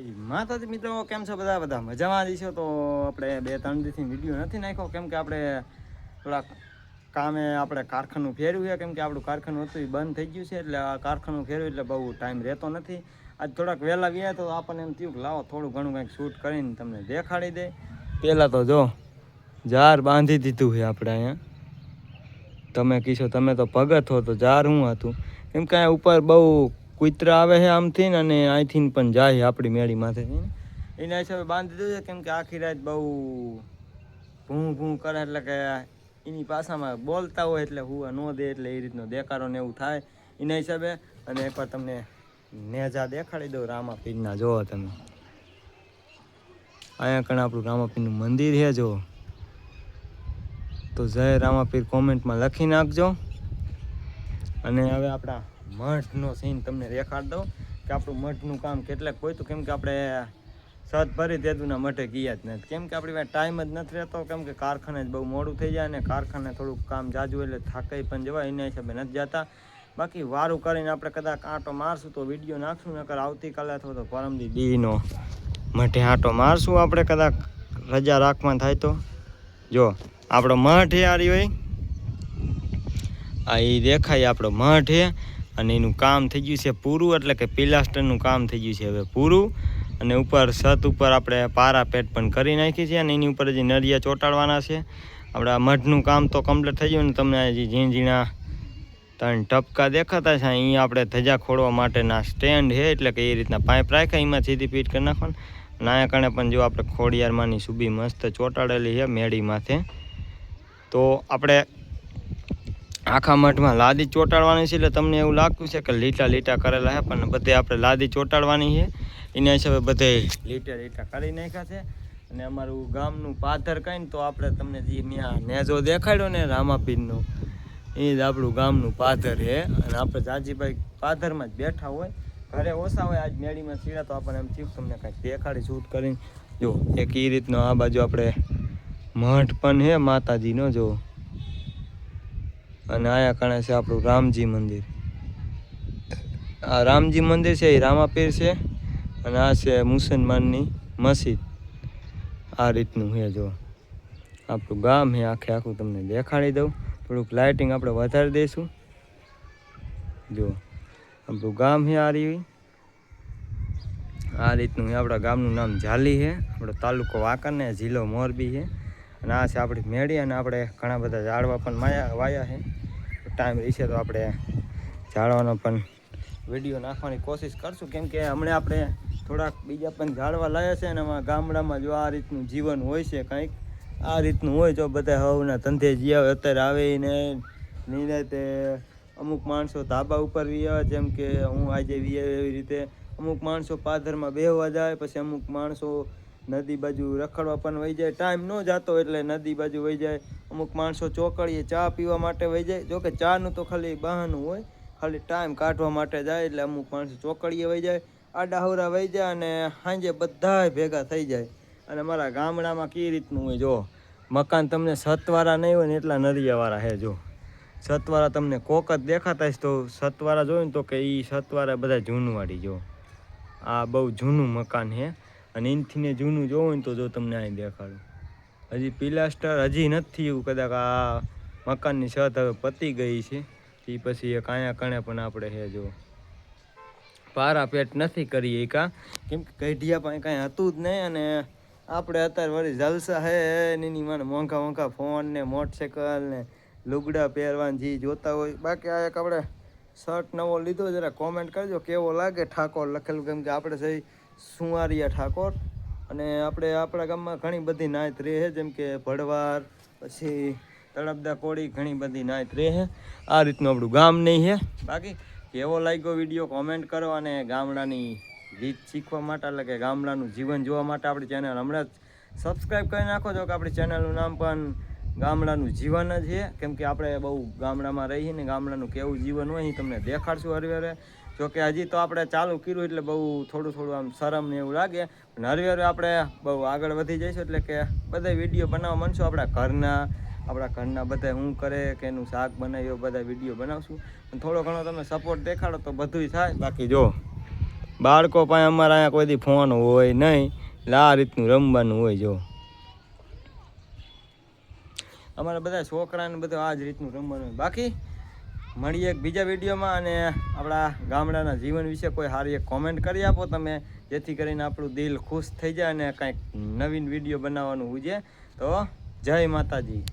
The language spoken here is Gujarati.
માતાજી મિત્રો કેમ છો બધા મજામાં જ છો? તો આપણે 2-3 દિવસથી વિડીયો નથી નાખ્યો કેમ કે આપણે થોડાક કામે આપણે કારખાનું ફેરવ્યું છે. કેમ કે આપણું કારખાનું હતું એ બંધ થઈ ગયું છે, એટલે આ કારખાનું ફેરવ્યું એટલે બહુ ટાઈમ રહેતો નથી. આજ થોડાક વહેલા ગયા તો આપણને એમ થયું કે લાવો થોડું ઘણું કંઈક શૂટ કરીને તમને દેખાડી દે. પહેલાં તો જો જાર બાંધી દીધું છે આપણે અહીંયા. તમે કીશો તમે તો ભગત હો તો જાર હું હતું, કેમ કે અહીંયા ઉપર બહુ કૂતરા આવે છે આમથી ને, અને અહીંથી પણ જાય આપણી મેળી માથેથી. એના હિસાબે બાંધી દીધું છે, કેમ કે આખી રાત બહુ ભૂં ભૂં કરે, એટલે કે એની પાસામાં બોલતા હોય એટલે હુવા ન દે, એટલે એ રીતનો દેખાડો ને એવું થાય એના હિસાબે. અને એકવાર તમને નેજા દેખાડી દઉં રામાપીરના. જુઓ તમે અહીંયા કણ આપણું રામાપીરનું મંદિર છે. જો તો જય રામાપીર કોમેન્ટમાં લખી નાખજો. અને હવે આપણા મઠનો સીન તમને દેખાડ દઉં કે આપણું મઠનું કામ કેટલાક પહોંચ્યું. કેમ કે આપણે સત ભરી તેદુના મઠે ગયા જ નથી, કેમ કે આપણી પાસે ટાઈમ જ નથી રહેતો. કેમ કે કારખાને જ બહુ મોડું થઈ જાય, અને કારખાને થોડુંક કામ જાજુ એટલે થાકાઈ પણ જવાય, એના હિસાબે નથી જતા. બાકી વારું કરીને આપણે કદાચ આંટો મારશું તો વિડીયો નાખશું, નકર આવતીકાલે અથવા તો પરમદી દીનો મઠે આંટો મારશું આપણે, કદાચ રજા રાખવા થાય તો. જો આપણો મઠ યારી હોય આ એ દેખાય આપણો મઠ છે, અને એનું કામ થઈ ગયું છે પૂરું, એટલે કે પિલાસ્ટરનું કામ થઈ ગયું છે હવે પૂરું. અને ઉપર છત ઉપર આપણે પારાપેટ પણ કરી નાખી છે, અને એની ઉપર હજી નળિયા ચોંટાડવાના છે. આપણા મઠનું કામ તો કમ્પ્લીટ થઈ ગયું ને. તમને હજી ઝીણા 3 ટપકા દેખાતા છે, અહીંયા આપણે ધજા ખોડવા માટેના સ્ટેન્ડ છે, એટલે કે એ રીતના પાઇપ રાખ્યા એમાં સીધી ફીટ કરી નાખવાનું. અને અહીંયા કણે પણ જો આપણે ખોડિયારમાંની સુબી મસ્ત ચોંટાડેલી છે મેળી માથે. તો આપણે આખા મઠમાં લાદી ચોંટાડવાની છે, એટલે તમને એવું લાગતું છે કે લીટા લીટા કરેલા છે, પણ બધે આપણે લાદી ચોંટાડવાની છે. એના હિસાબે બધે લીટા લીટા કરી નાખ્યા છે. અને અમારું ગામનું પાથર કહીને તો આપણે તમને જે ત્યાં નેજો દેખાડ્યો ને રામાપીરનો, એ જ આપણું ગામનું પાથર છે. અને આપણે જાજીભાઈ પાથરમાં જ બેઠા હોય, ઘરે ઓછા હોય. આજ મેળીમાં સીડા તો આપણને એમ થયું તમને કાંઈક દેખાડી શૂટ કરીને. જો એક એ રીતનો આ બાજુ આપણે મઠ પણ છે માતાજીનો. જો અને આયા કણે છે આપણું રામજી મંદિર. આ રામજી મંદિર છે એ રામાપીર છે, અને આ છે મુસલમાનની મસ્જિદ. આ રીતનું છે. જો આપણું ગામ છે આખે આખું તમને દેખાડી દઉં. થોડુંક લાઇટિંગ આપણે વધારી દઈશું. જો આપણું ગામ છે આ રીતનું છે. આપણા ગામનું નામ જાલી છે, આપણો તાલુકો વાંકાને, જિલ્લો મોરબી છે. અને આ છે આપણી મેળી. અને આપણે ઘણા બધા ઝાડવા પણ વાયા છે. ટાઈમ રહેશે તો આપણે ઝાડવાનો પણ વિડીયો નાખવાની કોશિશ કરશું, કેમ કે હમણાં આપણે થોડાક બીજા પણ ઝાડવા લાવ્યા છે. અને આમાં ગામડામાં જો આ રીતનું જીવન હોય છે, કંઈક આ રીતનું હોય. જો બધા હવના ધંધે જ્યાં અત્યારે આવે ને નિરાતે અમુક માણસો ધાબા ઉપર વી, જેમ કે હું આજે વી એવી રીતે અમુક માણસો પાદરમાં બેહવા જાય, પછી અમુક માણસો નદી બાજુ રખડવા પણ વહી જાય. ટાઈમ ન જતો એટલે નદી બાજુ વહી જાય. અમુક માણસો ચોકડીએ ચા પીવા માટે વહી જાય. જોકે ચાનું તો ખાલી બહાનું હોય, ખાલી ટાઈમ કાઢવા માટે જાય. એટલે અમુક માણસો ચોકડીએ વહી જાય, આડાહવરા વહી જાય, અને સાંજે બધા ભેગા થઈ જાય. અને મારા ગામડામાં કઈ રીતનું હોય, જો મકાન તમને છતવાળા નહીં હોય ને એટલા નરિયાવાળા છે. જો છતવાળા તમને કોક જ દેખાતા હશે, તો છતવાળા જોયું ને તો કે એ છતવાળા બધા જૂનવાળી. જો આ બહુ જૂનું મકાન છે, અને એનથી જૂનું જોવું ને તો જો તમને અહીં દેખાડું. હજી પિલાસ્ટર હજી નથી એવું, કદાચ આ મકાનની છત હવે પતી ગઈ છે. એ પછી એક અહીંયા કણે પણ આપણે છે જો પારાપેટ નથી કરી એકા, કેમ કે ગઢિયા પણ કાંઈ હતું જ નહીં. અને આપણે અત્યારે વળી જલસા હે એની મને મોંઘા મોંઘા ફોન ને મોટરસાઇકલ ને લુગડા પહેરવાની જે જોતા હોય. બાકી આ એક આપણે શર્ટ નવો લીધો, જરા કોમેન્ટ કરજો કેવો લાગે ઠાકોર લખેલું, કેમ કે આપણે સહી સુવારિયા ઠાકોર. અને આપણે આપણા ગામમાં ઘણી બધી નાત રહે છે, જેમ કે ભડવાર, પછી તળપદા કોળી, ઘણી બધી નાત રહે છે. આ રીતનું આપણું ગામ નહીં છે. બાકી કેવો લાગ્યો વિડીયો કોમેન્ટ કરો, અને ગામડાની રીત શીખવા માટે, એટલે કે ગામડાનું જીવન જોવા માટે આપણી ચેનલ હમણાં જ સબસ્ક્રાઈબ કરી નાખો છો. કે આપણી ચેનલનું નામ પણ ગામડાનું જીવન જ છે, કેમ કે આપણે બહુ ગામડામાં રહીએ ને ગામડાનું કેવું જીવન હોય એ તમને દેખાડશું હરવે. જોકે હજી તો આપણે ચાલુ કર્યું એટલે બહુ થોડું આમ શરમ ને એવું લાગે, પણ હરવે આપણે બહુ આગળ વધી જઈશું. એટલે કે બધા વિડીયો બનાવવા માંડશું આપણા ઘરના બધા શું કરે કે એનું શાક બનાવ્યો, બધા વિડીયો બનાવશું. અને થોડો ઘણો તમે સપોર્ટ દેખાડો તો બધુંય થાય. બાકી જો બાળકો પાસે અમારા અહીંયા કોઈ દી ફોન હોય નહીં, એટલે આ રીતનું રમવાનું હોય. જો અમારા બધા છોકરાને બધું આ જ રીતનું રમવાનું હોય. બાકી મળીએ એક બીજા વિડીયોમાં, અને આપણા ગામડાના જીવન વિશે કોઈ સારી એક કોમેન્ટ કરી આપો તમે, જેથી કરીને આપણું દિલ ખુશ થઈ જાય અને કંઈક નવીન વિડીયો બનાવવાનું હોય. તો જય માતાજી.